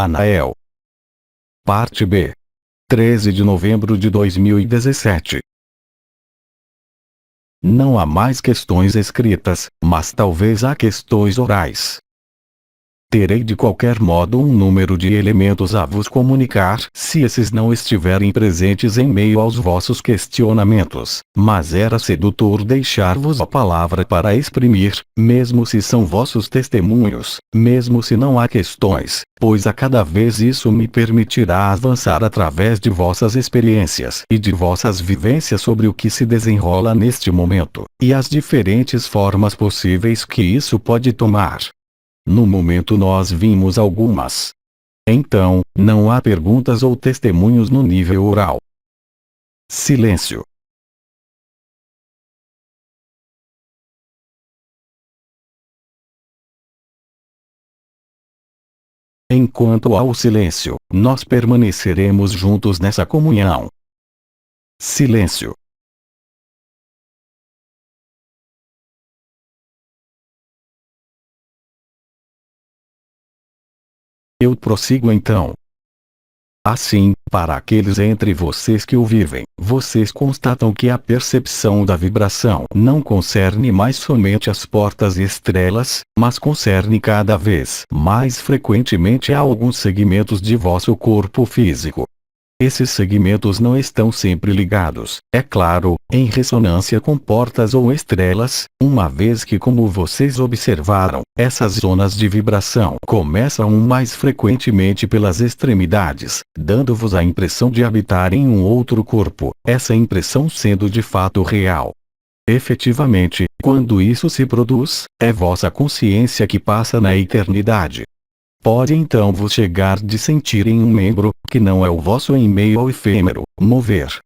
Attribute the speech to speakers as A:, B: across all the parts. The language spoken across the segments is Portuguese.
A: Anael. Parte B. 13 de novembro de 2017. Não há mais questões escritas, mas talvez há questões orais. Terei de qualquer modo um número de elementos a vos comunicar, se esses não estiverem presentes em meio aos vossos questionamentos, mas era sedutor deixar-vos a palavra para exprimir, mesmo se são vossos testemunhos, mesmo se não há questões, pois a cada vez isso me permitirá avançar através de vossas experiências e de vossas vivências sobre o que se desenrola neste momento, e as diferentes formas possíveis que isso pode tomar. No momento nós vimos algumas. Então, não há perguntas ou testemunhos no nível oral. Silêncio. Enquanto há o silêncio, nós permaneceremos juntos nessa comunhão. Silêncio. Eu prossigo então. Assim, para aqueles entre vocês que o vivem, vocês constatam que a percepção da vibração não concerne mais somente as portas e estrelas, mas concerne cada vez mais frequentemente a alguns segmentos de vosso corpo físico. Esses segmentos não estão sempre ligados, é claro, em ressonância com portas ou estrelas, uma vez que, como vocês observaram, essas zonas de vibração começam mais frequentemente pelas extremidades, dando-vos a impressão de habitar em um outro corpo, essa impressão sendo de fato real. Efetivamente, quando isso se produz, é vossa consciência que passa na eternidade. Pode então vos chegar de sentir em um membro, que não é o vosso em meio ao efêmero, mover.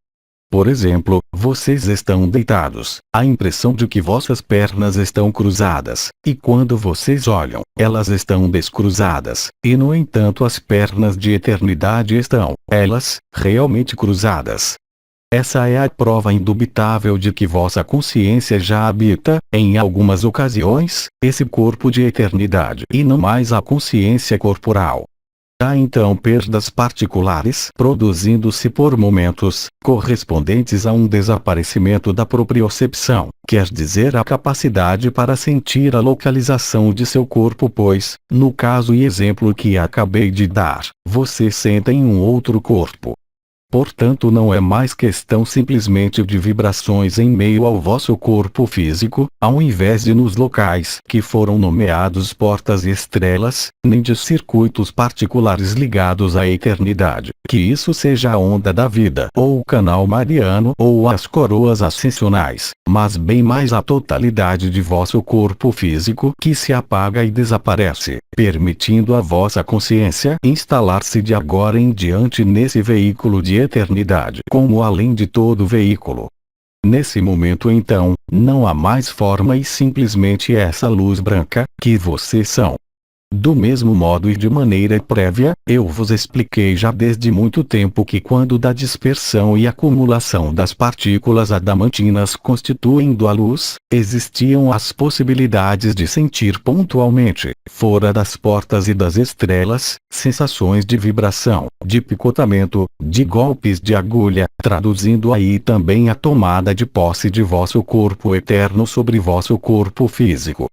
A: Por exemplo, vocês estão deitados, a impressão de que vossas pernas estão cruzadas, e quando vocês olham, elas estão descruzadas, e no entanto as pernas de eternidade estão, elas, realmente cruzadas. Essa é a prova indubitável de que vossa consciência já habita, em algumas ocasiões, esse corpo de eternidade e não mais a consciência corporal. Há então perdas particulares produzindo-se por momentos, correspondentes a um desaparecimento da propriocepção, quer dizer a capacidade para sentir a localização de seu corpo, pois, no caso e exemplo que acabei de dar, você sente em um outro corpo. Portanto, não é mais questão simplesmente de vibrações em meio ao vosso corpo físico, ao invés de nos locais que foram nomeados portas e estrelas, nem de circuitos particulares ligados à eternidade, que isso seja a onda da vida, ou o canal mariano, ou as coroas ascensionais, mas bem mais a totalidade de vosso corpo físico que se apaga e desaparece, permitindo a vossa consciência instalar-se de agora em diante nesse veículo de eternidade, como além de todo veículo. Nesse momento então, não há mais forma e simplesmente essa luz branca, que vocês são. Do mesmo modo e de maneira prévia, eu vos expliquei já desde muito tempo que quando da dispersão e acumulação das partículas adamantinas constituindo a luz, existiam as possibilidades de sentir pontualmente, fora das portas e das estrelas, sensações de vibração, de picotamento, de golpes de agulha, traduzindo aí também a tomada de posse de vosso corpo eterno sobre vosso corpo físico.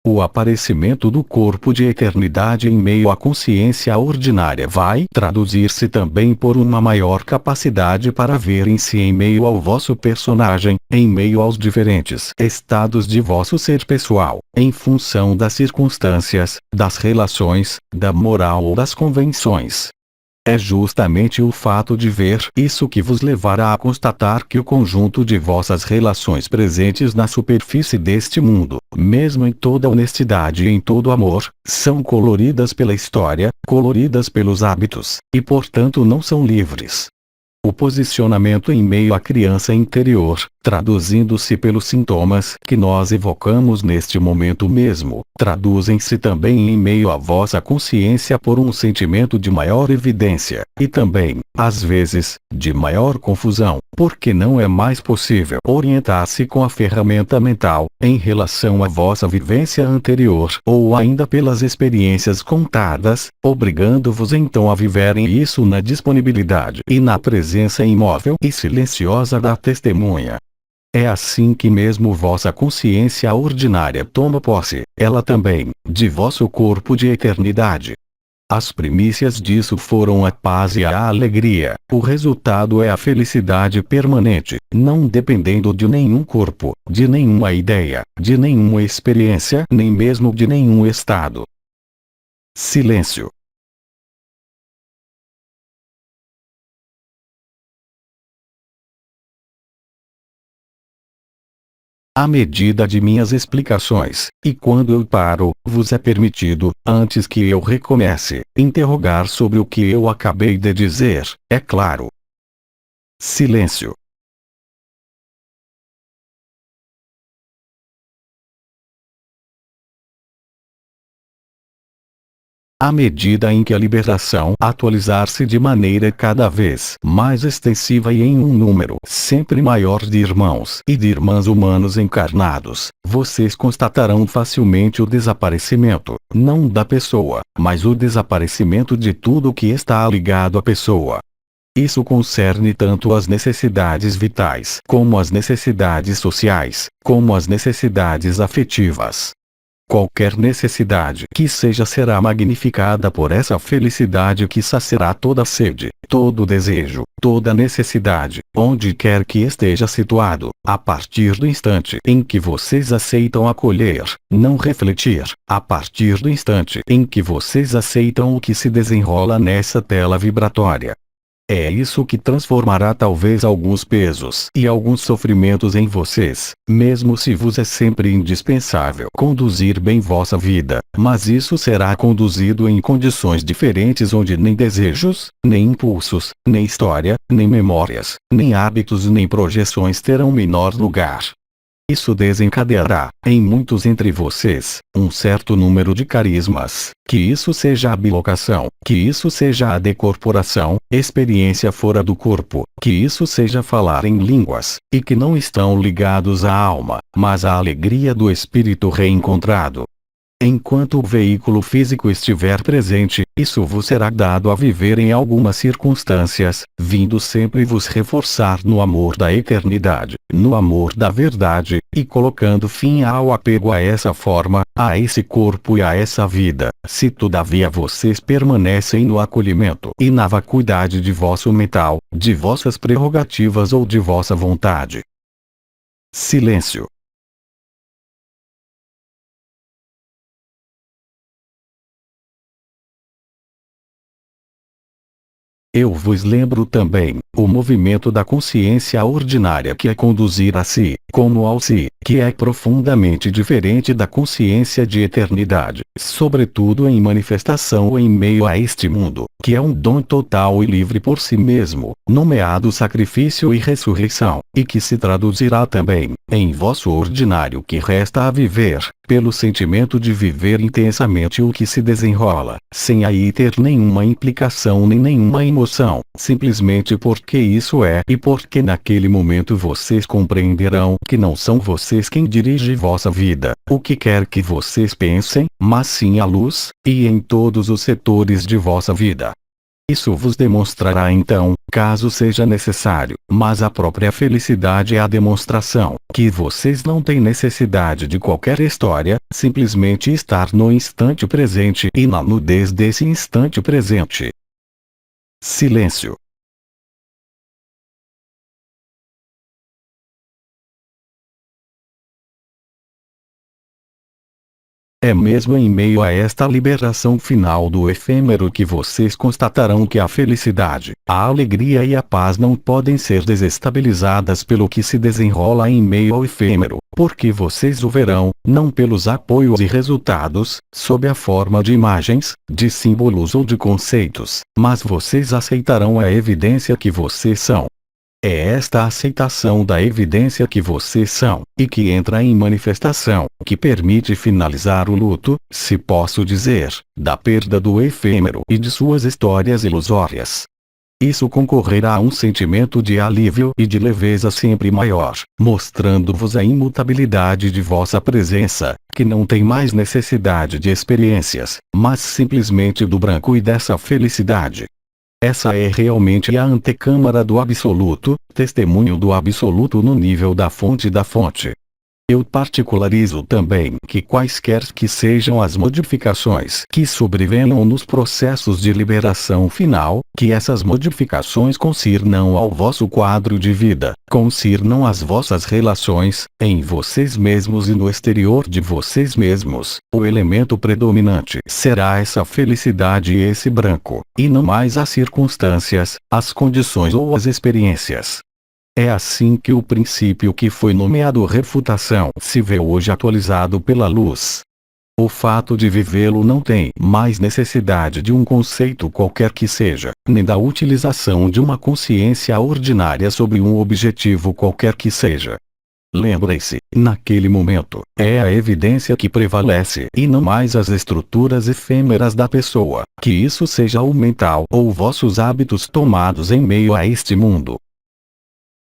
A: O aparecimento do corpo de eternidade em meio à consciência ordinária vai traduzir-se também por uma maior capacidade para verem-se em meio ao vosso personagem, em meio aos diferentes estados de vosso ser pessoal, em função das circunstâncias, das relações, da moral ou das convenções. É justamente o fato de ver isso que vos levará a constatar que o conjunto de vossas relações presentes na superfície deste mundo, mesmo em toda honestidade e em todo amor, são coloridas pela história, coloridas pelos hábitos, e portanto não são livres. O posicionamento em meio à criança interior, traduzindo-se pelos sintomas que nós evocamos neste momento mesmo, traduzem-se também em meio à vossa consciência por um sentimento de maior evidência, e também, às vezes, de maior confusão, porque não é mais possível orientar-se com a ferramenta mental, em relação à vossa vivência anterior ou ainda pelas experiências contadas, obrigando-vos então a viverem isso na disponibilidade e na presença imóvel e silenciosa da testemunha. É assim que mesmo vossa consciência ordinária toma posse, ela também, de vosso corpo de eternidade. As primícias disso foram a paz e a alegria. O resultado é a felicidade permanente, não dependendo de nenhum corpo, de nenhuma ideia, de nenhuma experiência, nem mesmo de nenhum estado. Silêncio. À medida de minhas explicações, e quando eu paro, vos é permitido, antes que eu recomece, interrogar sobre o que eu acabei de dizer, é claro. Silêncio. À medida em que a liberação atualizar-se de maneira cada vez mais extensiva e em um número sempre maior de irmãos e de irmãs humanos encarnados, vocês constatarão facilmente o desaparecimento, não da pessoa, mas o desaparecimento de tudo que está ligado à pessoa. Isso concerne tanto as necessidades vitais, como as necessidades sociais, como as necessidades afetivas. Qualquer necessidade que seja será magnificada por essa felicidade que saciará toda sede, todo desejo, toda necessidade, onde quer que esteja situado, a partir do instante em que vocês aceitam acolher, não refletir, a partir do instante em que vocês aceitam o que se desenrola nessa tela vibratória. É isso que transformará talvez alguns pesos e alguns sofrimentos em vocês, mesmo se vos é sempre indispensável conduzir bem vossa vida, mas isso será conduzido em condições diferentes onde nem desejos, nem impulsos, nem história, nem memórias, nem hábitos nem projeções terão menor lugar. Isso desencadeará, em muitos entre vocês, um certo número de carismas, que isso seja a bilocação, que isso seja a decorporação, experiência fora do corpo, que isso seja falar em línguas, e que não estão ligados à alma, mas à alegria do espírito reencontrado. Enquanto o veículo físico estiver presente, isso vos será dado a viver em algumas circunstâncias, vindo sempre vos reforçar no amor da eternidade, no amor da verdade, e colocando fim ao apego a essa forma, a esse corpo e a essa vida, se todavia vocês permanecem no acolhimento e na vacuidade de vosso mental, de vossas prerrogativas ou de vossa vontade. Silêncio. Eu vos lembro também, o movimento da consciência ordinária que é conduzir a si, como ao si, que é profundamente diferente da consciência de eternidade, sobretudo em manifestação ou em meio a este mundo, que é um dom total e livre por si mesmo, nomeado sacrifício e ressurreição, e que se traduzirá também, em vosso ordinário que resta a viver, pelo sentimento de viver intensamente o que se desenrola, sem aí ter nenhuma implicação nem nenhuma emoção, simplesmente porque isso é e porque naquele momento vocês compreenderão que não são vocês quem dirige vossa vida, o que quer que vocês pensem, mas sim a luz, e em todos os setores de vossa vida. Isso vos demonstrará então, caso seja necessário, mas a própria felicidade é a demonstração, que vocês não têm necessidade de qualquer história, simplesmente estar no instante presente e na nudez desse instante presente. Silêncio. É mesmo em meio a esta liberação final do efêmero que vocês constatarão que a felicidade, a alegria e a paz não podem ser desestabilizadas pelo que se desenrola em meio ao efêmero, porque vocês o verão, não pelos apoios e resultados, sob a forma de imagens, de símbolos ou de conceitos, mas vocês aceitarão a evidência que vocês são. É esta aceitação da evidência que vocês são, e que entra em manifestação, que permite finalizar o luto, se posso dizer, da perda do efêmero e de suas histórias ilusórias. Isso concorrerá a um sentimento de alívio e de leveza sempre maior, mostrando-vos a imutabilidade de vossa presença, que não tem mais necessidade de experiências, mas simplesmente do branco e dessa felicidade. Essa é realmente a antecâmara do absoluto, testemunho do absoluto no nível da fonte da fonte. Eu particularizo também que quaisquer que sejam as modificações que sobrevenham nos processos de liberação final, que essas modificações concernam ao vosso quadro de vida, concernam as vossas relações, em vocês mesmos e no exterior de vocês mesmos, o elemento predominante será essa felicidade e esse branco, e não mais as circunstâncias, as condições ou as experiências. É assim que o princípio que foi nomeado refutação se vê hoje atualizado pela luz. O fato de vivê-lo não tem mais necessidade de um conceito qualquer que seja, nem da utilização de uma consciência ordinária sobre um objetivo qualquer que seja. Lembre-se, naquele momento, é a evidência que prevalece e não mais as estruturas efêmeras da pessoa, que isso seja o mental ou vossos hábitos tomados em meio a este mundo.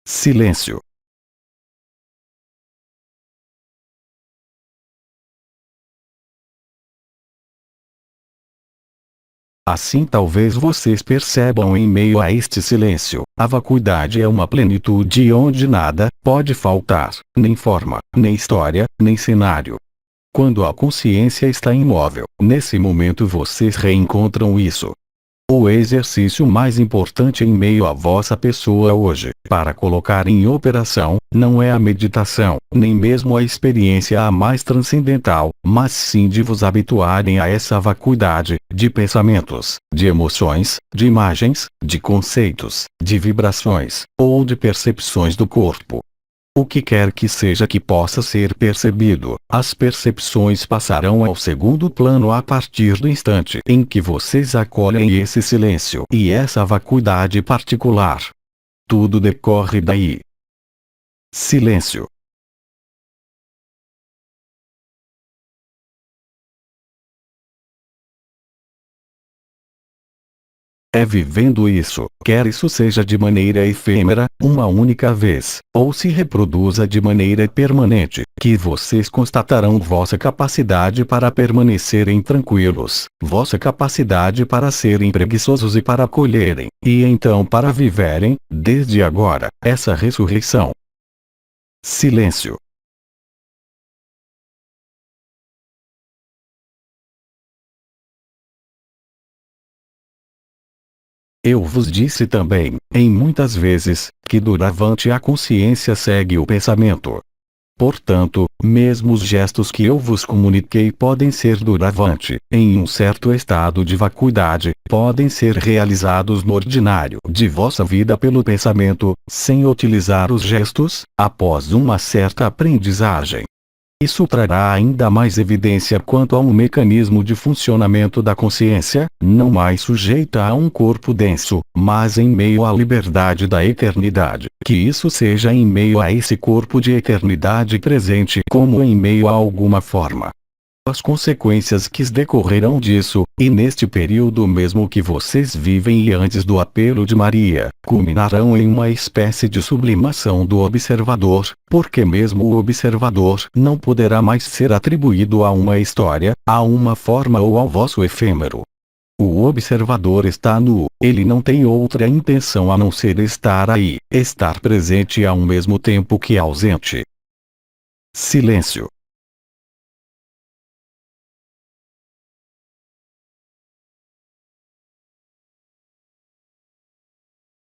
A: Silêncio. Assim talvez vocês percebam em meio a este silêncio, a vacuidade é uma plenitude onde nada pode faltar, nem forma, nem história, nem cenário. Quando a consciência está imóvel, nesse momento vocês reencontram isso. O exercício mais importante em meio à vossa pessoa hoje, para colocar em operação, não é a meditação, nem mesmo a experiência a mais transcendental, mas sim de vos habituarem a essa vacuidade, de pensamentos, de emoções, de imagens, de conceitos, de vibrações, ou de percepções do corpo. O que quer que seja que possa ser percebido, as percepções passarão ao segundo plano a partir do instante em que vocês acolhem esse silêncio e essa vacuidade particular. Tudo decorre daí. Silêncio. É vivendo isso, quer isso seja de maneira efêmera, uma única vez, ou se reproduza de maneira permanente, que vocês constatarão vossa capacidade para permanecerem tranquilos, vossa capacidade para serem preguiçosos e para acolherem, e então para viverem, desde agora, essa ressurreição. Silêncio. Eu vos disse também, em muitas vezes, que doravante a consciência segue o pensamento. Portanto, mesmo os gestos que eu vos comuniquei podem ser doravante, em um certo estado de vacuidade, podem ser realizados no ordinário de vossa vida pelo pensamento, sem utilizar os gestos, após uma certa aprendizagem. Isso trará ainda mais evidência quanto a um mecanismo de funcionamento da consciência, não mais sujeita a um corpo denso, mas em meio à liberdade da eternidade, que isso seja em meio a esse corpo de eternidade presente como em meio a alguma forma. As consequências que decorrerão disso, e neste período mesmo que vocês vivem e antes do apelo de Maria, culminarão em uma espécie de sublimação do observador, porque mesmo o observador não poderá mais ser atribuído a uma história, a uma forma ou ao vosso efêmero. O observador está nu, ele não tem outra intenção a não ser estar aí, estar presente ao mesmo tempo que ausente. Silêncio.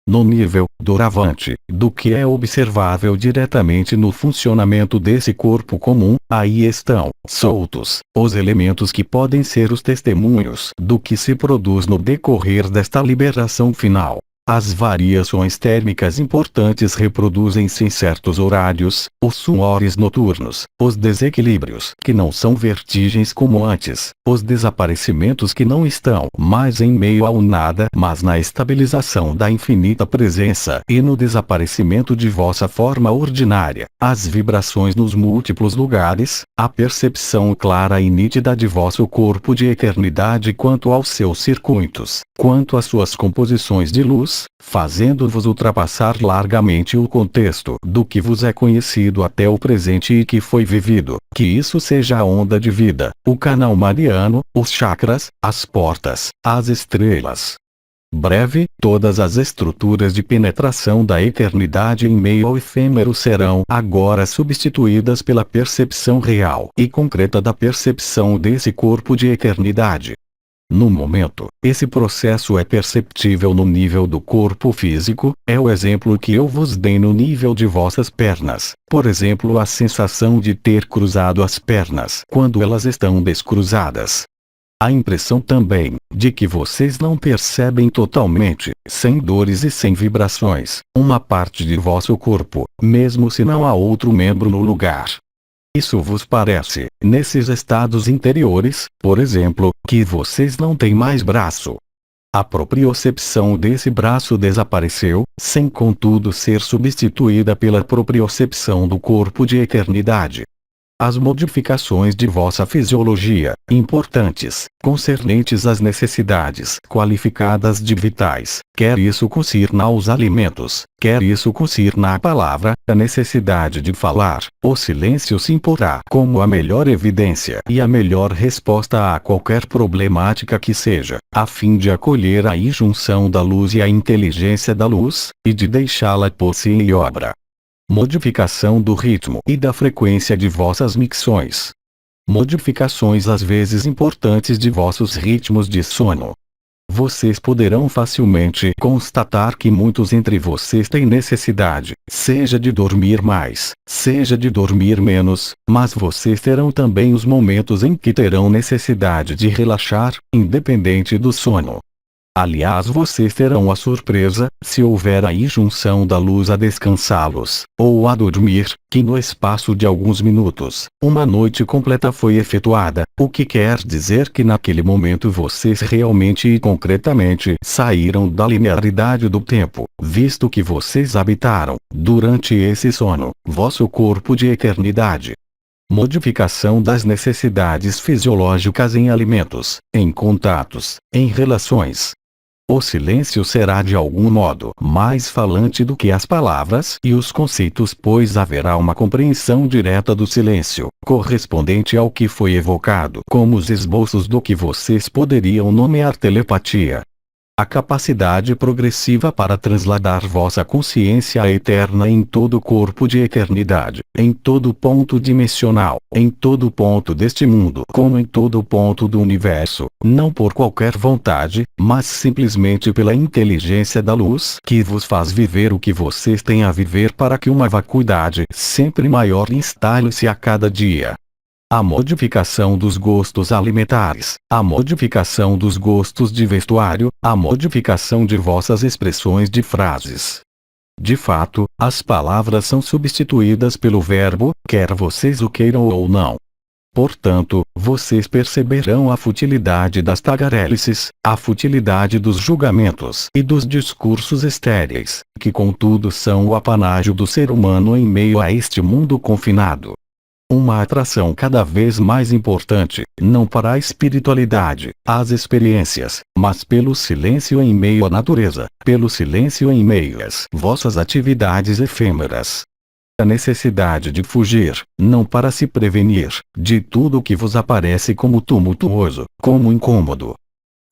A: No nível, doravante, do que é observável diretamente no funcionamento desse corpo comum, aí estão, soltos, os elementos que podem ser os testemunhos do que se produz no decorrer desta liberação final. As variações térmicas importantes reproduzem-se em certos horários, os suores noturnos, os desequilíbrios que não são vertigens como antes, os desaparecimentos que não estão mais em meio ao nada mas na estabilização da infinita presença e no desaparecimento de vossa forma ordinária, as vibrações nos múltiplos lugares, a percepção clara e nítida de vosso corpo de eternidade quanto aos seus circuitos, quanto às suas composições de luz, fazendo-vos ultrapassar largamente o contexto do que vos é conhecido até o presente e que foi vivido, que isso seja a onda de vida, o canal mariano, os chakras, as portas, as estrelas. Breve, todas as estruturas de penetração da eternidade em meio ao efêmero serão agora substituídas pela percepção real e concreta da percepção desse corpo de eternidade. No momento, esse processo é perceptível no nível do corpo físico, é o exemplo que eu vos dei no nível de vossas pernas, por exemplo a sensação de ter cruzado as pernas quando elas estão descruzadas. A impressão também, de que vocês não percebem totalmente, sem dores e sem vibrações, uma parte de vosso corpo, mesmo se não há outro membro no lugar. Isso vos parece, nesses estados interiores, por exemplo, que vocês não têm mais braço. A propriocepção desse braço desapareceu, sem contudo ser substituída pela propriocepção do corpo de eternidade. As modificações de vossa fisiologia, importantes, concernentes às necessidades qualificadas de vitais, quer isso concirna aos alimentos, quer isso concirna a palavra, a necessidade de falar, o silêncio se imporá como a melhor evidência e a melhor resposta a qualquer problemática que seja, a fim de acolher a injunção da luz e a inteligência da luz, e de deixá-la posse e obra. Modificação do ritmo e da frequência de vossas micções. Modificações às vezes importantes de vossos ritmos de sono. Vocês poderão facilmente constatar que muitos entre vocês têm necessidade, seja de dormir mais, seja de dormir menos, mas vocês terão também os momentos em que terão necessidade de relaxar, independente do sono. Aliás, vocês terão a surpresa, se houver a injunção da luz a descansá-los, ou a dormir, que no espaço de alguns minutos, uma noite completa foi efetuada, o que quer dizer que naquele momento vocês realmente e concretamente saíram da linearidade do tempo, visto que vocês habitaram, durante esse sono, vosso corpo de eternidade. Modificação das necessidades fisiológicas em alimentos, em contatos, em relações. O silêncio será de algum modo mais falante do que as palavras e os conceitos, pois haverá uma compreensão direta do silêncio, correspondente ao que foi evocado como os esboços do que vocês poderiam nomear telepatia. A capacidade progressiva para trasladar vossa consciência eterna em todo o corpo de eternidade, em todo ponto dimensional, em todo ponto deste mundo como em todo ponto do universo, não por qualquer vontade, mas simplesmente pela inteligência da luz que vos faz viver o que vocês têm a viver para que uma vacuidade sempre maior instale-se a cada dia. A modificação dos gostos alimentares, a modificação dos gostos de vestuário, a modificação de vossas expressões de frases. De fato, as palavras são substituídas pelo verbo, quer vocês o queiram ou não. Portanto, vocês perceberão a futilidade das tagarelices, a futilidade dos julgamentos e dos discursos estéreis, que contudo são o apanágio do ser humano em meio a este mundo confinado. Uma atração cada vez mais importante, não para a espiritualidade, as experiências, mas pelo silêncio em meio à natureza, pelo silêncio em meio às vossas atividades efêmeras. A necessidade de fugir, não para se prevenir, de tudo o que vos aparece como tumultuoso, como incômodo.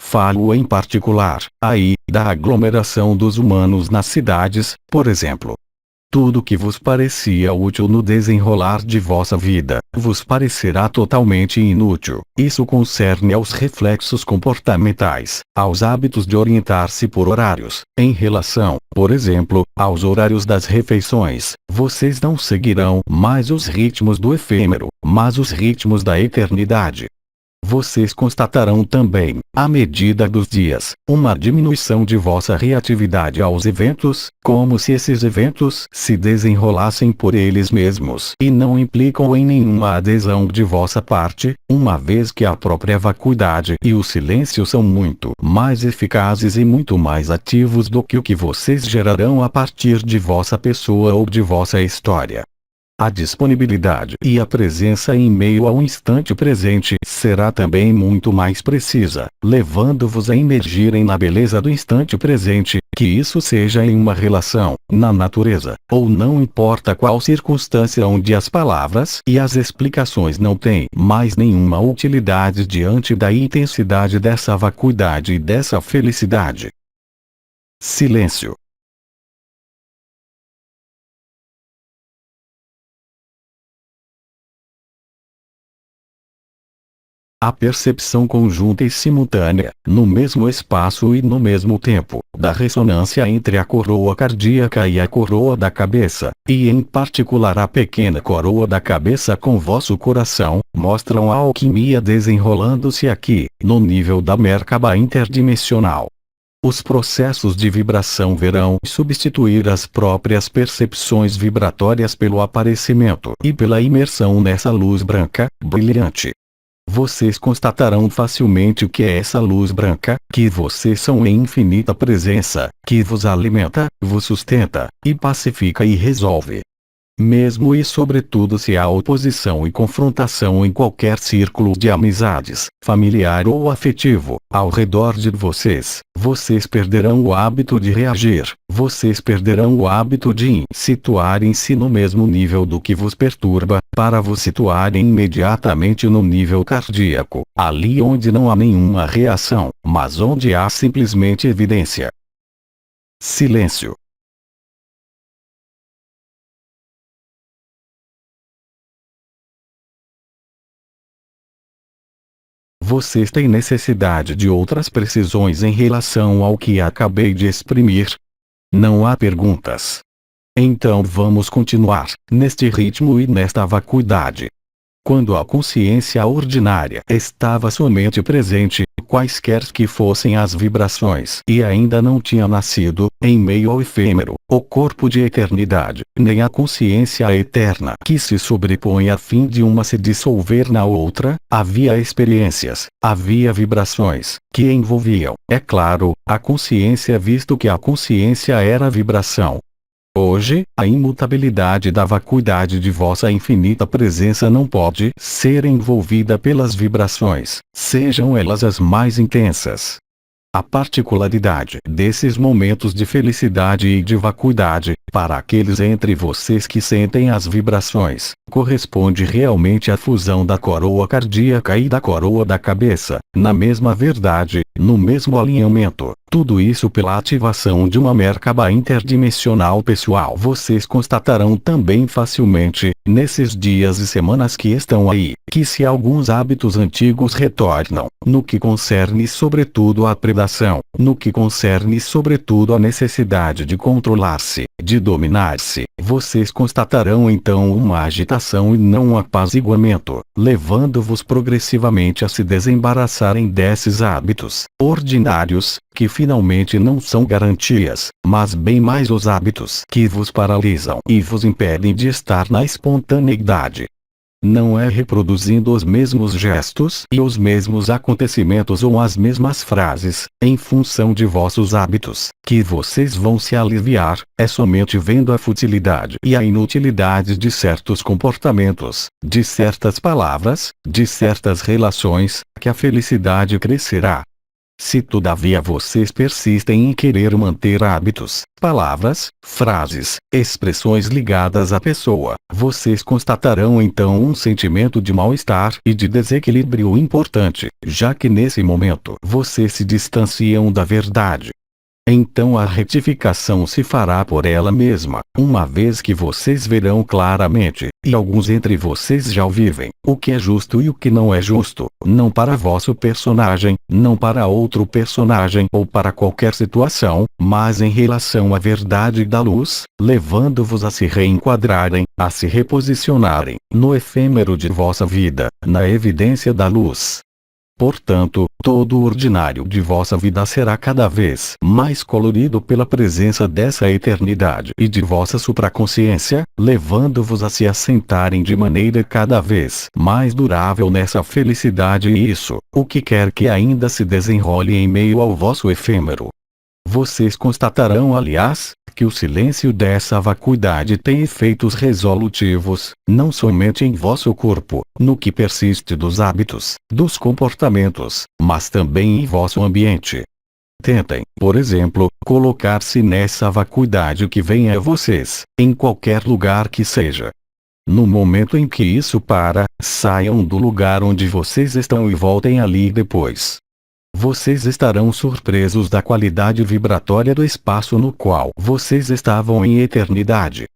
A: Falo em particular, aí, da aglomeração dos humanos nas cidades, por exemplo. Tudo que vos parecia útil no desenrolar de vossa vida, vos parecerá totalmente inútil. Isso concerne aos reflexos comportamentais, aos hábitos de orientar-se por horários, em relação, por exemplo, aos horários das refeições. Vocês não seguirão mais os ritmos do efêmero, mas os ritmos da eternidade. Vocês constatarão também, à medida dos dias, uma diminuição de vossa reatividade aos eventos, como se esses eventos se desenrolassem por eles mesmos e não implicam em nenhuma adesão de vossa parte, uma vez que a própria vacuidade e o silêncio são muito mais eficazes e muito mais ativos do que o que vocês gerarão a partir de vossa pessoa ou de vossa história. A disponibilidade e a presença em meio ao instante presente será também muito mais precisa, levando-vos a emergirem na beleza do instante presente, que isso seja em uma relação, na natureza, ou não importa qual circunstância onde as palavras e as explicações não têm mais nenhuma utilidade diante da intensidade dessa vacuidade e dessa felicidade. Silêncio. A percepção conjunta e simultânea, no mesmo espaço e no mesmo tempo, da ressonância entre a coroa cardíaca e a coroa da cabeça, e em particular a pequena coroa da cabeça com vosso coração, mostram a alquimia desenrolando-se aqui, no nível da Merkaba interdimensional. Os processos de vibração verão substituir as próprias percepções vibratórias pelo aparecimento e pela imersão nessa luz branca, brilhante. Vocês constatarão facilmente o que é essa luz branca, que vocês são em infinita presença, que vos alimenta, vos sustenta, e pacifica e resolve. Mesmo e sobretudo se há oposição e confrontação em qualquer círculo de amizades, familiar ou afetivo, ao redor de vocês, vocês perderão o hábito de reagir, vocês perderão o hábito de situarem-se no mesmo nível do que vos perturba, para vos situarem imediatamente no nível cardíaco, ali onde não há nenhuma reação, mas onde há simplesmente evidência. Silêncio. Vocês têm necessidade de outras precisões em relação ao que acabei de exprimir? Não há perguntas. Então vamos continuar, neste ritmo e nesta vacuidade. Quando a consciência ordinária estava somente presente, quaisquer que fossem as vibrações, e ainda não tinha nascido, em meio ao efêmero, o corpo de eternidade, nem a consciência eterna que se sobrepõe a fim de uma se dissolver na outra, havia experiências, havia vibrações, que envolviam, é claro, a consciência visto que a consciência era vibração. Hoje, a imutabilidade da vacuidade de vossa infinita presença não pode ser envolvida pelas vibrações, sejam elas as mais intensas. A particularidade desses momentos de felicidade e de vacuidade, para aqueles entre vocês que sentem as vibrações, corresponde realmente à fusão da coroa cardíaca e da coroa da cabeça, na mesma verdade, no mesmo alinhamento. Tudo isso pela ativação de uma Merkaba interdimensional pessoal. Vocês constatarão também facilmente, nesses dias e semanas que estão aí, que se alguns hábitos antigos retornam, no que concerne sobretudo à predação, no que concerne sobretudo à necessidade de controlar-se, de dominar-se, vocês constatarão então uma agitação e não um apaziguamento, levando-vos progressivamente a se desembaraçarem desses hábitos ordinários, que finalmente não são garantias, mas bem mais os hábitos que vos paralisam e vos impedem de estar na espontaneidade. Não é reproduzindo os mesmos gestos e os mesmos acontecimentos ou as mesmas frases, em função de vossos hábitos, que vocês vão se aliviar, é somente vendo a futilidade e a inutilidade de certos comportamentos, de certas palavras, de certas relações, que a felicidade crescerá. Se todavia vocês persistem em querer manter hábitos, palavras, frases, expressões ligadas à pessoa, vocês constatarão então um sentimento de mal-estar e de desequilíbrio importante, já que nesse momento vocês se distanciam da verdade. Então a retificação se fará por ela mesma, uma vez que vocês verão claramente, e alguns entre vocês já o vivem, o que é justo e o que não é justo, não para vosso personagem, não para outro personagem ou para qualquer situação, mas em relação à verdade da luz, levando-vos a se reenquadrarem, a se reposicionarem, no efêmero de vossa vida, na evidência da luz. Portanto, todo o ordinário de vossa vida será cada vez mais colorido pela presença dessa eternidade e de vossa supraconsciência, levando-vos a se assentarem de maneira cada vez mais durável nessa felicidade e isso, o que quer que ainda se desenrole em meio ao vosso efêmero. Vocês constatarão, aliás, que o silêncio dessa vacuidade tem efeitos resolutivos, não somente em vosso corpo, no que persiste dos hábitos, dos comportamentos, mas também em vosso ambiente. Tentem, por exemplo, colocar-se nessa vacuidade que vem a vocês, em qualquer lugar que seja. No momento em que isso para, saiam do lugar onde vocês estão e voltem ali depois. Vocês estarão surpresos da qualidade vibratória do espaço no qual vocês estavam em eternidade.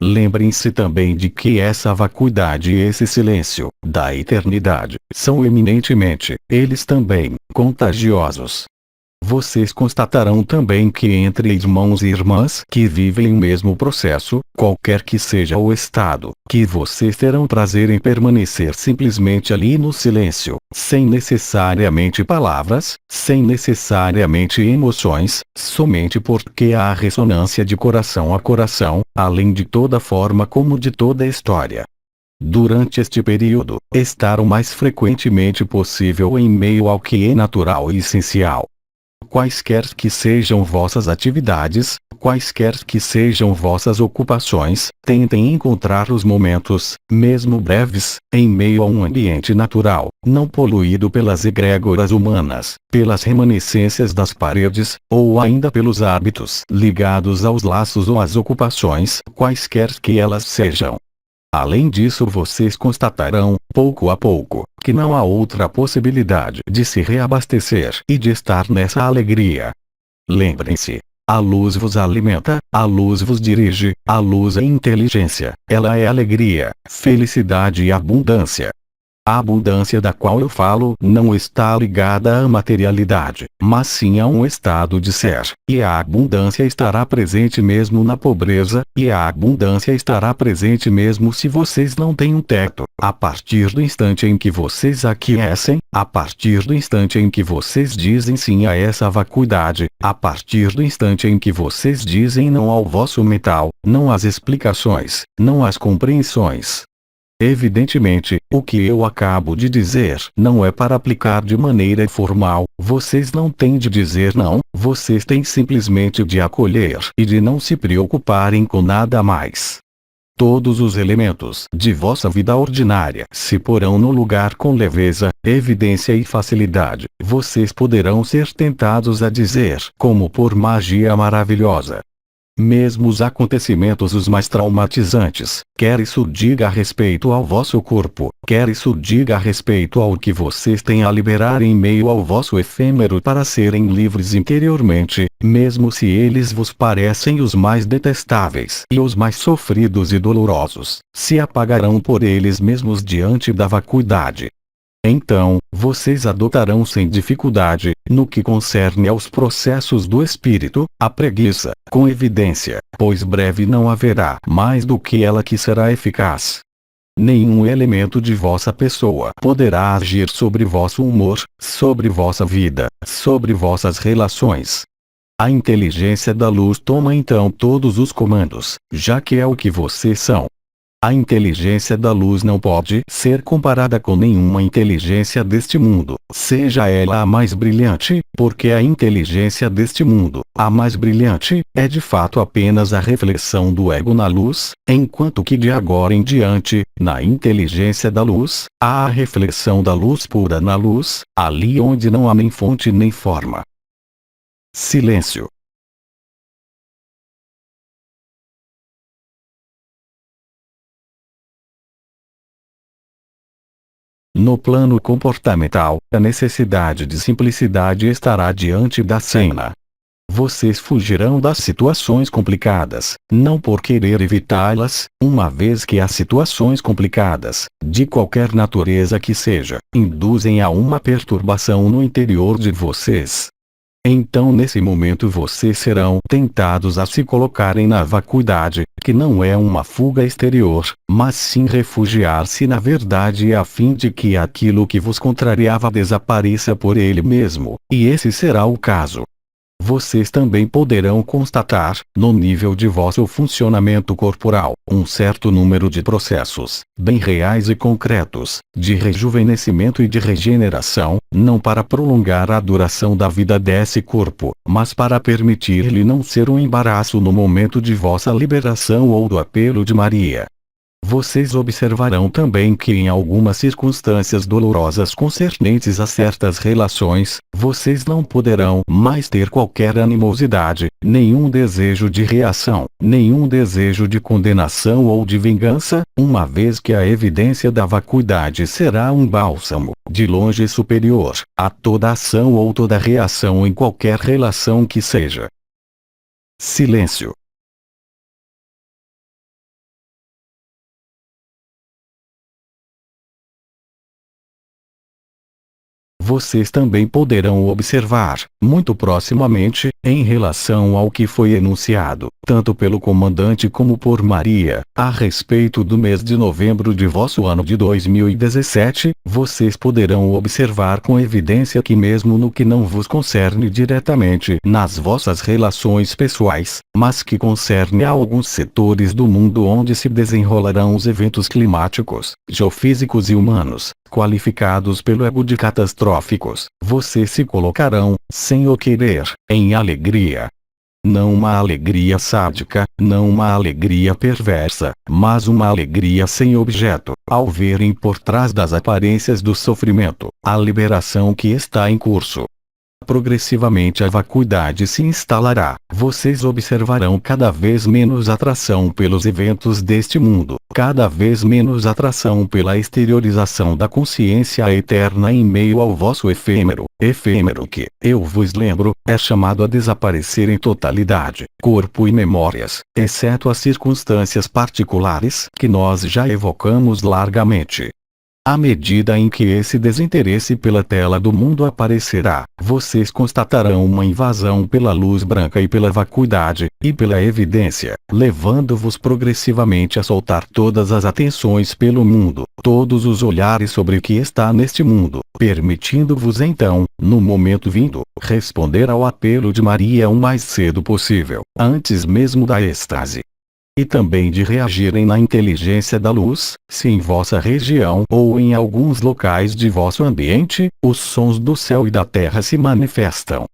A: Lembrem-se também de que essa vacuidade e esse silêncio, da eternidade, são eminentemente, eles também, contagiosos. Vocês constatarão também que entre irmãos e irmãs que vivem o mesmo processo, qualquer que seja o estado, que vocês terão prazer em permanecer simplesmente ali no silêncio, sem necessariamente palavras, sem necessariamente emoções, somente porque há ressonância de coração a coração, além de toda forma como de toda história. Durante este período, estar o mais frequentemente possível em meio ao que é natural e essencial. Quaisquer que sejam vossas atividades, quaisquer que sejam vossas ocupações, tentem encontrar os momentos, mesmo breves, em meio a um ambiente natural, não poluído pelas egrégoras humanas, pelas remanescências das paredes, ou ainda pelos hábitos ligados aos laços ou às ocupações, quaisquer que elas sejam. Além disso, vocês constatarão, pouco a pouco, que não há outra possibilidade de se reabastecer e de estar nessa alegria. Lembrem-se, a luz vos alimenta, a luz vos dirige, a luz é inteligência, ela é alegria, felicidade e abundância. A abundância da qual eu falo não está ligada à materialidade, mas sim a um estado de ser, e a abundância estará presente mesmo na pobreza, e a abundância estará presente mesmo se vocês não têm um teto, a partir do instante em que vocês aquecem, a partir do instante em que vocês dizem sim a essa vacuidade, a partir do instante em que vocês dizem não ao vosso mental, não às explicações, não às compreensões. Evidentemente, o que eu acabo de dizer não é para aplicar de maneira formal, vocês não têm de dizer não, vocês têm simplesmente de acolher e de não se preocuparem com nada mais. Todos os elementos de vossa vida ordinária se porão no lugar com leveza, evidência e facilidade. Vocês poderão ser tentados a dizer, como por magia maravilhosa. Mesmo os acontecimentos os mais traumatizantes, quer isso diga a respeito ao vosso corpo, quer isso diga a respeito ao que vocês têm a liberar em meio ao vosso efêmero para serem livres interiormente, mesmo se eles vos parecem os mais detestáveis e os mais sofridos e dolorosos, se apagarão por eles mesmos diante da vacuidade. Então, vocês adotarão sem dificuldade, no que concerne aos processos do espírito, a preguiça, com evidência, pois breve não haverá mais do que ela que será eficaz. Nenhum elemento de vossa pessoa poderá agir sobre vosso humor, sobre vossa vida, sobre vossas relações. A inteligência da luz toma então todos os comandos, já que é o que vocês são. A inteligência da luz não pode ser comparada com nenhuma inteligência deste mundo, seja ela a mais brilhante, porque a inteligência deste mundo, a mais brilhante, é de fato apenas a reflexão do ego na luz, enquanto que de agora em diante, na inteligência da luz, há a reflexão da luz pura na luz, ali onde não há nem fonte nem forma. Silêncio. No plano comportamental, a necessidade de simplicidade estará diante da cena. Vocês fugirão das situações complicadas, não por querer evitá-las, uma vez que as situações complicadas, de qualquer natureza que seja, induzem a uma perturbação no interior de vocês. Então nesse momento vocês serão tentados a se colocarem na vacuidade, que não é uma fuga exterior, mas sim refugiar-se na verdade a fim de que aquilo que vos contrariava desapareça por ele mesmo, e esse será o caso. Vocês também poderão constatar, no nível de vosso funcionamento corporal, um certo número de processos, bem reais e concretos, de rejuvenescimento e de regeneração, não para prolongar a duração da vida desse corpo, mas para permitir-lhe não ser um embaraço no momento de vossa liberação ou do apelo de Maria. Vocês observarão também que em algumas circunstâncias dolorosas concernentes a certas relações, vocês não poderão mais ter qualquer animosidade, nenhum desejo de reação, nenhum desejo de condenação ou de vingança, uma vez que a evidência da vacuidade será um bálsamo, de longe superior, a toda ação ou toda reação em qualquer relação que seja. Silêncio. Vocês também poderão observar, muito proximamente, em relação ao que foi enunciado, tanto pelo comandante como por Maria, a respeito do mês de novembro de vosso ano de 2017, vocês poderão observar com evidência que mesmo no que não vos concerne diretamente nas vossas relações pessoais, mas que concerne a alguns setores do mundo onde se desenrolarão os eventos climáticos, geofísicos e humanos, qualificados pelo ego de catastróficos, vocês se colocarão, sem o querer, em alegria. Não uma alegria sádica, não uma alegria perversa, mas uma alegria sem objeto, ao verem por trás das aparências do sofrimento, a liberação que está em curso. Progressivamente a vacuidade se instalará, vocês observarão cada vez menos atração pelos eventos deste mundo, cada vez menos atração pela exteriorização da consciência eterna em meio ao vosso efêmero que, eu vos lembro, é chamado a desaparecer em totalidade, corpo e memórias, exceto as circunstâncias particulares que nós já evocamos largamente. À medida em que esse desinteresse pela tela do mundo aparecerá, vocês constatarão uma invasão pela luz branca e pela vacuidade, e pela evidência, levando-vos progressivamente a soltar todas as atenções pelo mundo, todos os olhares sobre o que está neste mundo, permitindo-vos então, no momento vindo, responder ao apelo de Maria o mais cedo possível, antes mesmo da êxtase. E também de reagirem na inteligência da luz, se em vossa região ou em alguns locais de vosso ambiente, os sons do céu e da terra se manifestam.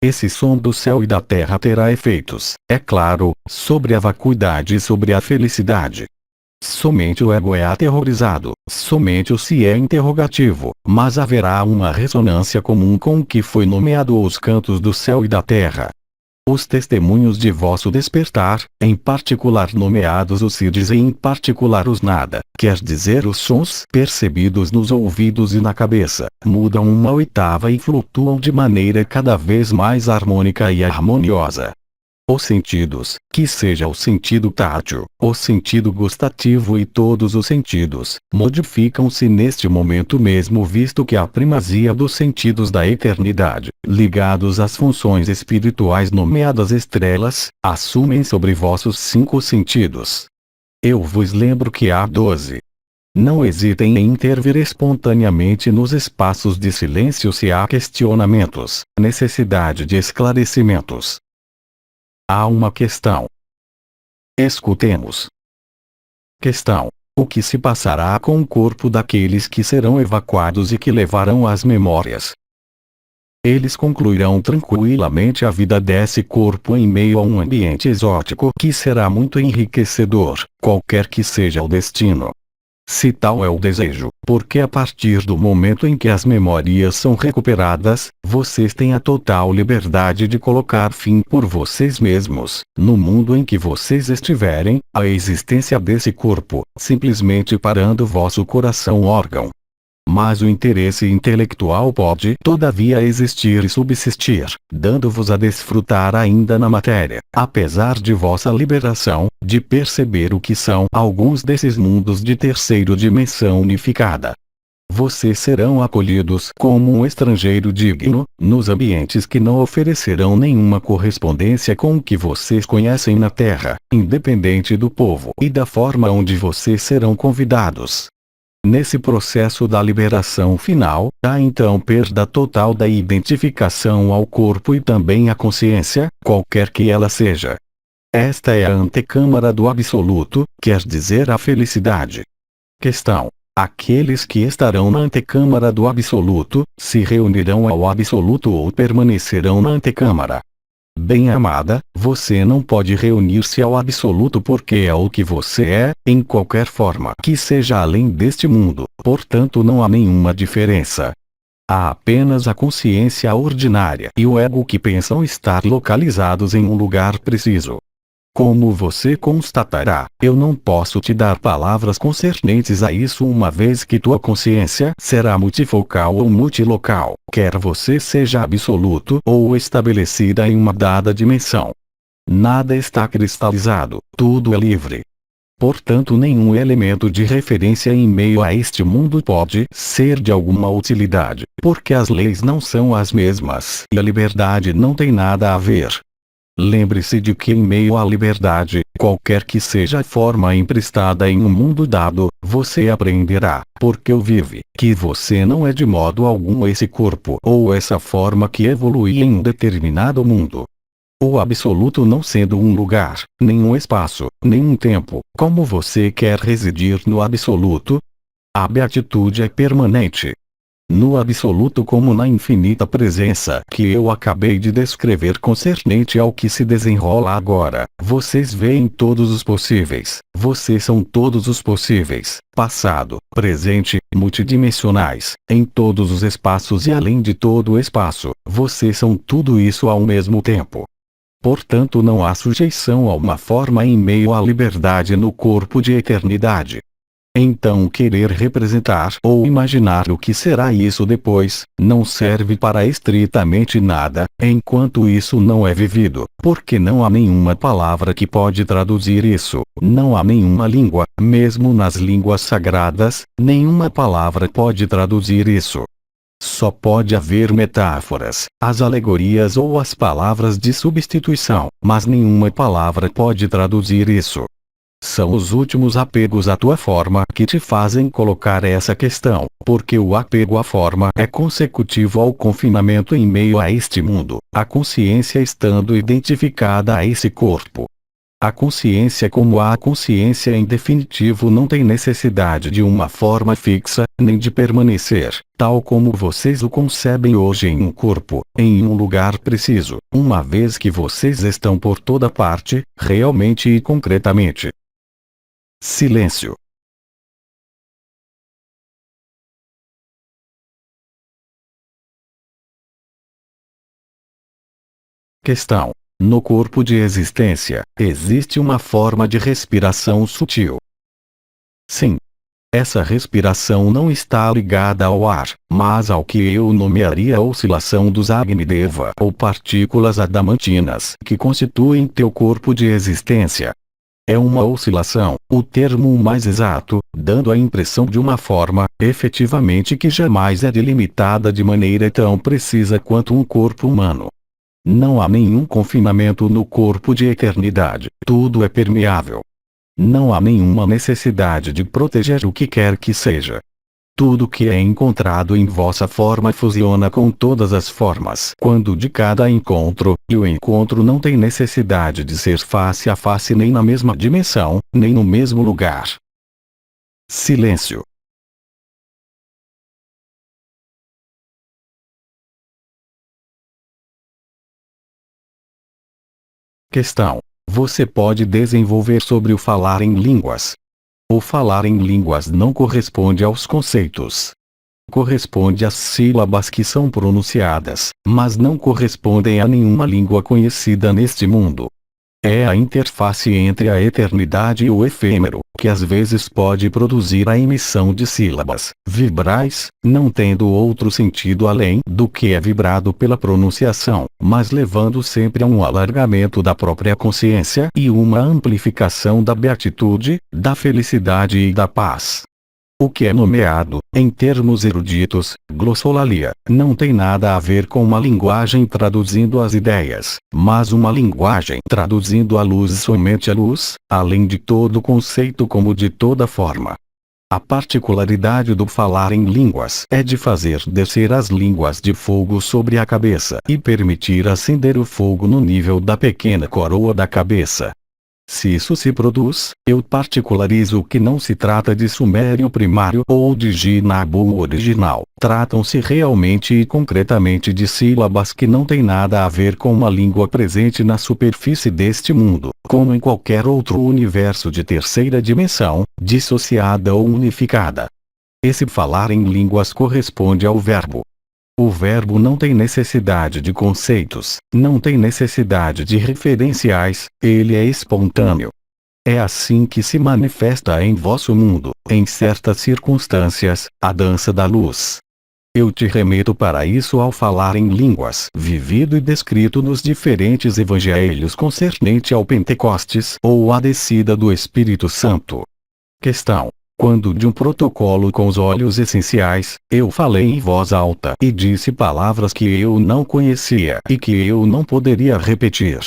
A: Esse som do céu e da terra terá efeitos, é claro, sobre a vacuidade e sobre a felicidade. Somente o ego é aterrorizado, somente o si é interrogativo, mas haverá uma ressonância comum com o que foi nomeado os cantos do céu e da terra. Os testemunhos de vosso despertar, em particular nomeados os siddhis e em particular os nada, quer dizer os sons percebidos nos ouvidos e na cabeça, mudam uma oitava e flutuam de maneira cada vez mais harmônica e harmoniosa. Os sentidos, que seja o sentido tátil, o sentido gustativo e todos os sentidos, modificam-se neste momento mesmo visto que a primazia dos sentidos da eternidade, ligados às funções espirituais nomeadas estrelas, assumem sobre vossos 5 sentidos. Eu vos lembro que há 12. Não hesitem em intervir espontaneamente nos espaços de silêncio se há questionamentos, necessidade de esclarecimentos. Há uma questão. Escutemos. Questão: o que se passará com o corpo daqueles que serão evacuados e que levarão as memórias? Eles concluirão tranquilamente a vida desse corpo em meio a um ambiente exótico que será muito enriquecedor, qualquer que seja o destino. Se tal é o desejo, porque a partir do momento em que as memórias são recuperadas, vocês têm a total liberdade de colocar fim por vocês mesmos, no mundo em que vocês estiverem, à existência desse corpo, simplesmente parando vosso coração órgão. Mas o interesse intelectual pode todavia existir e subsistir, dando-vos a desfrutar ainda na matéria, apesar de vossa liberação, de perceber o que são alguns desses mundos de terceira dimensão unificada. vocês serão acolhidos como um estrangeiro digno, nos ambientes que não oferecerão nenhuma correspondência com o que vocês conhecem na Terra, independente do povo e da forma onde vocês serão convidados. Nesse processo da liberação final, há então perda total da identificação ao corpo e também à consciência, qualquer que ela seja. Esta é a antecâmara do absoluto, quer dizer a felicidade. Questão: aqueles que estarão na antecâmara do absoluto, se reunirão ao absoluto ou permanecerão na antecâmara? Bem-amada, você não pode reunir-se ao absoluto porque é o que você é, em qualquer forma que seja além deste mundo, portanto não há nenhuma diferença. Há apenas a consciência ordinária e o ego que pensam estar localizados em um lugar preciso. Como você constatará, eu não posso te dar palavras concernentes a isso uma vez que tua consciência será multifocal ou multilocal, quer você seja absoluto ou estabelecida em uma dada dimensão. Nada está cristalizado, tudo é livre. Portanto, nenhum elemento de referência em meio a este mundo pode ser de alguma utilidade, porque as leis não são as mesmas e a liberdade não tem nada a ver. Lembre-se de que em meio à liberdade, qualquer que seja a forma emprestada em um mundo dado, você aprenderá, porque o vive, que você não é de modo algum esse corpo ou essa forma que evolui em um determinado mundo. O absoluto não sendo um lugar, nem um espaço, nem um tempo, como você quer residir no absoluto? A beatitude é permanente. No absoluto como na infinita presença que eu acabei de descrever concernente ao que se desenrola agora, vocês veem todos os possíveis, vocês são todos os possíveis, passado, presente, multidimensionais, em todos os espaços e além de todo o espaço, vocês são tudo isso ao mesmo tempo. Portanto não há sujeição a uma forma em meio à liberdade no corpo de eternidade. Então querer representar ou imaginar o que será isso depois, não serve para estritamente nada, enquanto isso não é vivido, porque não há nenhuma palavra que pode traduzir isso, não há nenhuma língua, mesmo nas línguas sagradas, nenhuma palavra pode traduzir isso. Só pode haver metáforas, as alegorias ou as palavras de substituição, mas nenhuma palavra pode traduzir isso. São os últimos apegos à tua forma que te fazem colocar essa questão, porque o apego à forma é consecutivo ao confinamento em meio a este mundo, a consciência estando identificada a esse corpo. A consciência como a consciência em definitivo não tem necessidade de uma forma fixa, nem de permanecer, tal como vocês o concebem hoje em um corpo, em um lugar preciso, uma vez que vocês estão por toda parte, realmente e concretamente. Silêncio. Questão: no corpo de existência, existe uma forma de respiração sutil? Sim. Essa respiração não está ligada ao ar, mas ao que eu nomearia a oscilação dos Agni-deva ou partículas adamantinas que constituem teu corpo de existência. É uma oscilação, o termo mais exato, dando a impressão de uma forma, efetivamente que jamais é delimitada de maneira tão precisa quanto um corpo humano. Não há nenhum confinamento no corpo de eternidade, tudo é permeável. Não há nenhuma necessidade de proteger o que quer que seja. Tudo que é encontrado em vossa forma fusiona com todas as formas quando de cada encontro, e o encontro não tem necessidade de ser face a face nem na mesma dimensão, nem no mesmo lugar. Silêncio. Questão: você pode desenvolver sobre o falar em línguas. O falar em línguas não corresponde aos conceitos. Corresponde às sílabas que são pronunciadas, mas não correspondem a nenhuma língua conhecida neste mundo. É a interface entre a eternidade e o efêmero, que às vezes pode produzir a emissão de sílabas vibrais, não tendo outro sentido além do que é vibrado pela pronunciação, mas levando sempre a um alargamento da própria consciência e uma amplificação da beatitude, da felicidade e da paz. O que é nomeado, em termos eruditos, glossolalia, não tem nada a ver com uma linguagem traduzindo as ideias, mas uma linguagem traduzindo a luz somente a luz, além de todo conceito como de toda forma. A particularidade do falar em línguas é de fazer descer as línguas de fogo sobre a cabeça e permitir acender o fogo no nível da pequena coroa da cabeça. Se isso se produz, eu particularizo que não se trata de sumério primário ou de Jinabu original. Tratam-se realmente e concretamente de sílabas que não têm nada a ver com uma língua presente na superfície deste mundo, como em qualquer outro universo de terceira dimensão, dissociada ou unificada. Esse falar em línguas corresponde ao verbo. O verbo não tem necessidade de conceitos, não tem necessidade de referenciais, ele é espontâneo. É assim que se manifesta em vosso mundo, em certas circunstâncias, a dança da luz. Eu te remeto para isso ao falar em línguas, vivido e descrito nos diferentes evangelhos concernente ao Pentecostes ou à descida do Espírito Santo. Questão: quando de um protocolo com os óleos essenciais, eu falei em voz alta e disse palavras que eu não conhecia e que eu não poderia repetir.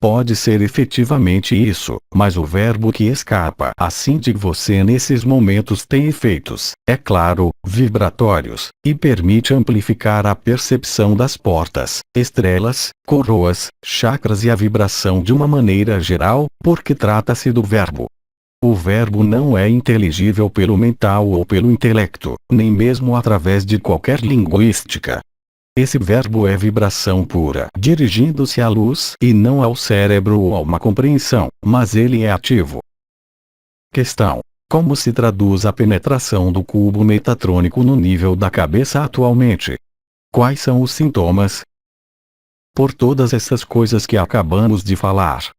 A: Pode ser efetivamente isso, mas o verbo que escapa assim de você nesses momentos tem efeitos, é claro, vibratórios, e permite amplificar a percepção das portas, estrelas, coroas, chakras e a vibração de uma maneira geral, porque trata-se do verbo. O verbo não é inteligível pelo mental ou pelo intelecto, nem mesmo através de qualquer linguística. Esse verbo é vibração pura, dirigindo-se à luz e não ao cérebro ou a uma compreensão, mas ele é ativo. Questão: como se traduz a penetração do cubo metatrônico no nível da cabeça atualmente? Quais são os sintomas? Por todas essas coisas que acabamos de falar.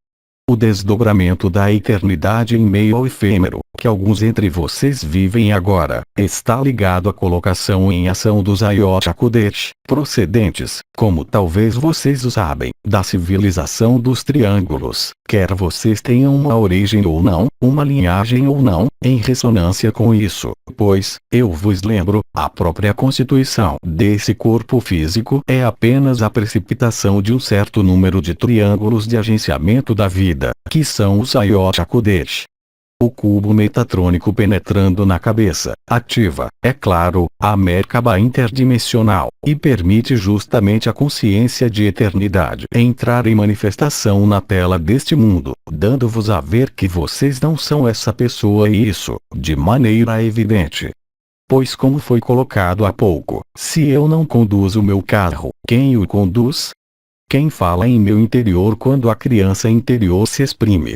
A: O desdobramento da eternidade em meio ao efêmero, que alguns entre vocês vivem agora, está ligado à colocação em ação dos Ayot HaKodesh, procedentes, como talvez vocês o sabem, da civilização dos triângulos, quer vocês tenham uma origem ou não, uma linhagem ou não, em ressonância com isso, pois, eu vos lembro, a própria constituição desse corpo físico é apenas a precipitação de um certo número de triângulos de agenciamento da vida, que são os Ayot HaKodesh. O cubo metatrônico penetrando na cabeça, ativa, é claro, a Merkaba interdimensional, e permite justamente a consciência de eternidade entrar em manifestação na tela deste mundo, dando-vos a ver que vocês não são essa pessoa e isso, de maneira evidente. Pois como foi colocado há pouco, se eu não conduzo o meu carro, quem o conduz? Quem fala em meu interior quando a criança interior se exprime?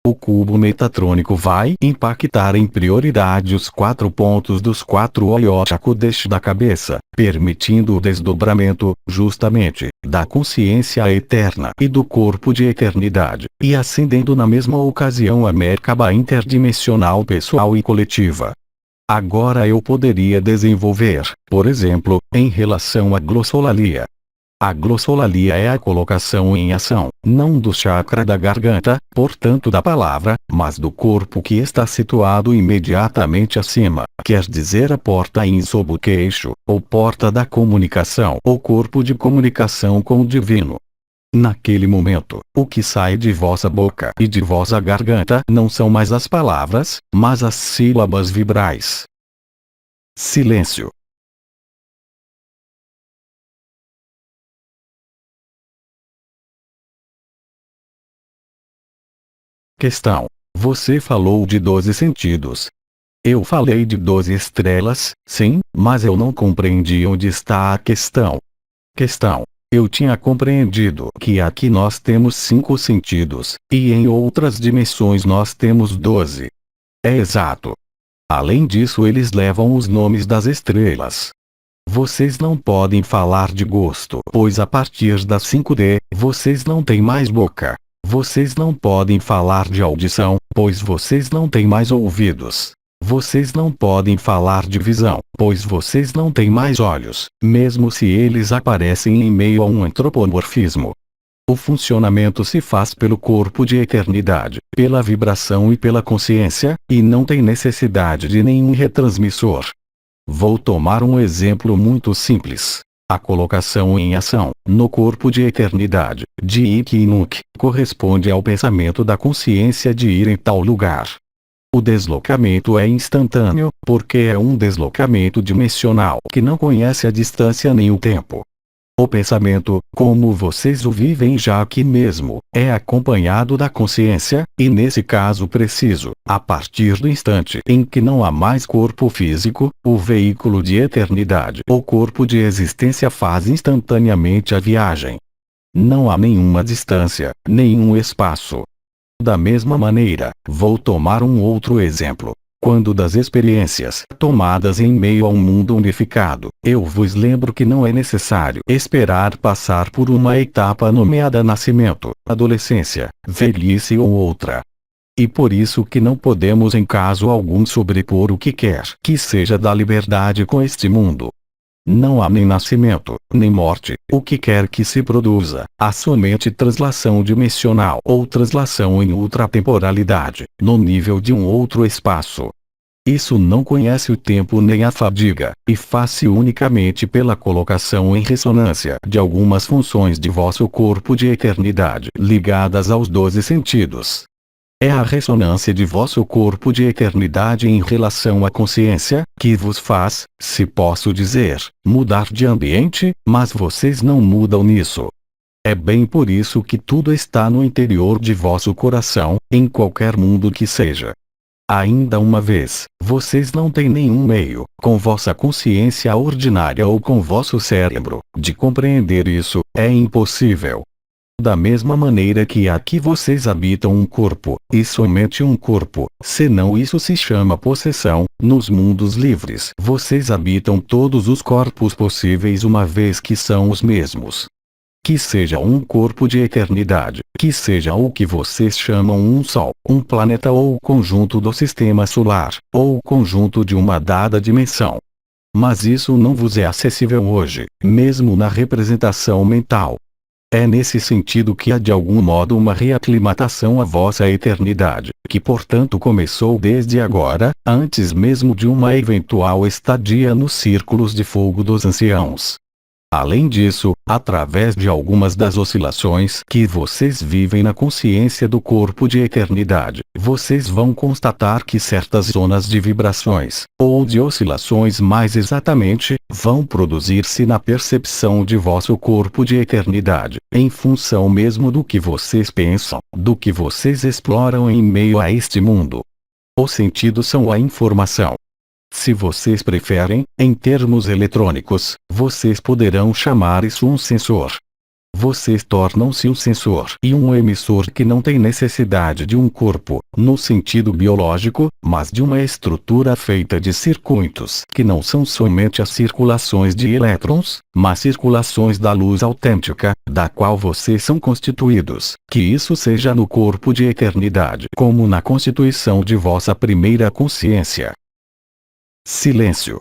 A: O cubo metatrônico vai impactar em prioridade os 4 pontos dos 4 Ayot HaKodesh da cabeça, permitindo o desdobramento, justamente, da consciência eterna e do corpo de eternidade, e acendendo na mesma ocasião a Merkaba interdimensional pessoal e coletiva. Agora eu poderia desenvolver, por exemplo, em relação à glossolalia. A glossolalia é a colocação em ação, não do chakra da garganta, portanto da palavra, mas do corpo que está situado imediatamente acima, quer dizer a porta in sob o queixo, ou porta da comunicação, ou corpo de comunicação com o divino. Naquele momento, o que sai de vossa boca e de vossa garganta não são mais as palavras, mas as sílabas vibrais. Silêncio. Questão: você falou de 12 sentidos. Eu falei de 12 estrelas, sim, mas eu não compreendi onde está a questão. Questão: eu tinha compreendido que aqui nós temos 5 sentidos, e em outras dimensões nós temos 12. É exato. Além disso, eles levam os nomes das estrelas. Vocês não podem falar de gosto, pois a partir das 5D, vocês não têm mais boca. Vocês não podem falar de audição, pois vocês não têm mais ouvidos. Vocês não podem falar de visão, pois vocês não têm mais olhos, mesmo se eles aparecem em meio a um antropomorfismo. O funcionamento se faz pelo corpo de eternidade, pela vibração e pela consciência, e não tem necessidade de nenhum retransmissor. Vou tomar um exemplo muito simples. A colocação em ação, no corpo de eternidade, de Ik e Nuk, corresponde ao pensamento da consciência de ir em tal lugar. O deslocamento é instantâneo, porque é um deslocamento dimensional que não conhece a distância nem o tempo. O pensamento, como vocês o vivem já aqui mesmo, é acompanhado da consciência, e nesse caso preciso, a partir do instante em que não há mais corpo físico, o veículo de eternidade ou corpo de existência faz instantaneamente a viagem. Não há nenhuma distância, nenhum espaço. Da mesma maneira, vou tomar um outro exemplo. Quando das experiências tomadas em meio a um mundo unificado, eu vos lembro que não é necessário esperar passar por uma etapa nomeada nascimento, adolescência, velhice ou outra. E por isso que não podemos em caso algum sobrepor o que quer que seja da liberdade com este mundo. Não há nem nascimento, nem morte, o que quer que se produza, há somente translação dimensional ou translação em ultratemporalidade, no nível de um outro espaço. Isso não conhece o tempo nem a fadiga, e faz-se unicamente pela colocação em ressonância de algumas funções de vosso corpo de eternidade ligadas aos 12 sentidos. É a ressonância de vosso corpo de eternidade em relação à consciência, que vos faz, se posso dizer, mudar de ambiente, mas vocês não mudam nisso. É bem por isso que tudo está no interior de vosso coração, em qualquer mundo que seja. Ainda uma vez, vocês não têm nenhum meio, com vossa consciência ordinária ou com vosso cérebro, de compreender isso, é impossível. Da mesma maneira que aqui vocês habitam um corpo, e somente um corpo, senão isso se chama possessão, nos mundos livres vocês habitam todos os corpos possíveis uma vez que são os mesmos. Que seja um corpo de eternidade, que seja o que vocês chamam um sol, um planeta ou o conjunto do sistema solar, ou o conjunto de uma dada dimensão. Mas isso não vos é acessível hoje, mesmo na representação mental. É nesse sentido que há de algum modo uma reaclimatação à vossa eternidade, que portanto começou desde agora, antes mesmo de uma eventual estadia nos círculos de fogo dos anciãos. Além disso, através de algumas das oscilações que vocês vivem na consciência do corpo de eternidade, vocês vão constatar que certas zonas de vibrações, ou de oscilações mais exatamente, vão produzir-se na percepção de vosso corpo de eternidade, em função mesmo do que vocês pensam, do que vocês exploram em meio a este mundo. Os sentidos são a informação. Se vocês preferem, em termos eletrônicos, vocês poderão chamar isso um sensor. Vocês tornam-se um sensor e um emissor que não tem necessidade de um corpo, no sentido biológico, mas de uma estrutura feita de circuitos que não são somente as circulações de elétrons, mas circulações da luz autêntica, da qual vocês são constituídos, que isso seja no corpo de eternidade como na constituição de vossa primeira consciência. Silêncio.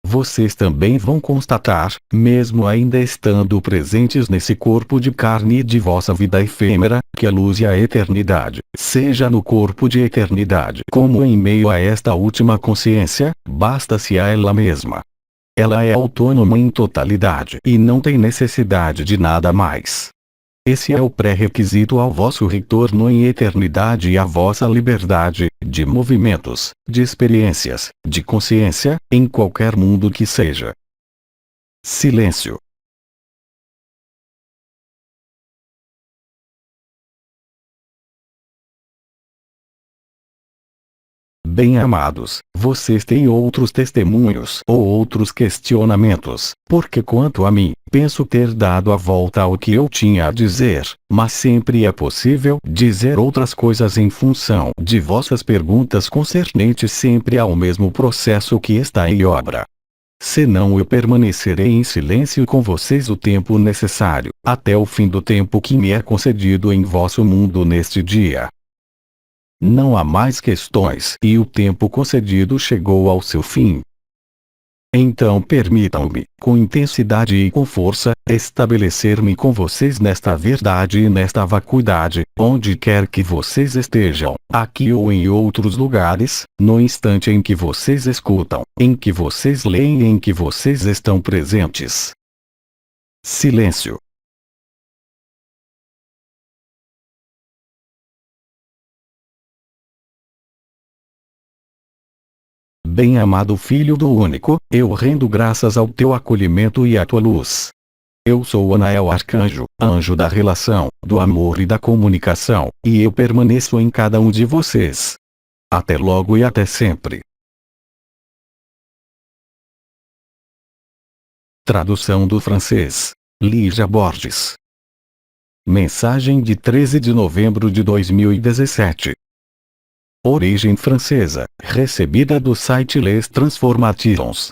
A: Vocês também vão constatar, mesmo ainda estando presentes nesse corpo de carne de vossa vida efêmera, que a luz e a eternidade, seja no corpo de eternidade como em meio a esta última consciência, basta-se a ela mesma. Ela é autônoma em totalidade e não tem necessidade de nada mais. Esse é o pré-requisito ao vosso retorno em eternidade e à vossa liberdade, de movimentos, de experiências, de consciência, em qualquer mundo que seja. Silêncio. Bem-amados, vocês têm outros testemunhos ou outros questionamentos, porque quanto a mim, penso ter dado a volta ao que eu tinha a dizer, mas sempre é possível dizer outras coisas em função de vossas perguntas concernentes sempre ao mesmo processo que está em obra. Senão eu permanecerei em silêncio com vocês o tempo necessário, até o fim do tempo que me é concedido em vosso mundo neste dia. Não há mais questões e o tempo concedido chegou ao seu fim. Então permitam-me, com intensidade e com força, estabelecer-me com vocês nesta verdade e nesta vacuidade, onde quer que vocês estejam, aqui ou em outros lugares, no instante em que vocês escutam, em que vocês leem e em que vocês estão presentes. Silêncio. Bem-amado Filho do Único, eu rendo graças ao teu acolhimento e à tua luz. Eu sou Anael Arcanjo, anjo da relação, do amor e da comunicação, e eu permaneço em cada um de vocês. Até logo e até sempre. Tradução do francês. Lígia Borges. Mensagem de 13 de novembro de 2017. Origem francesa, recebida do site Les Transformations.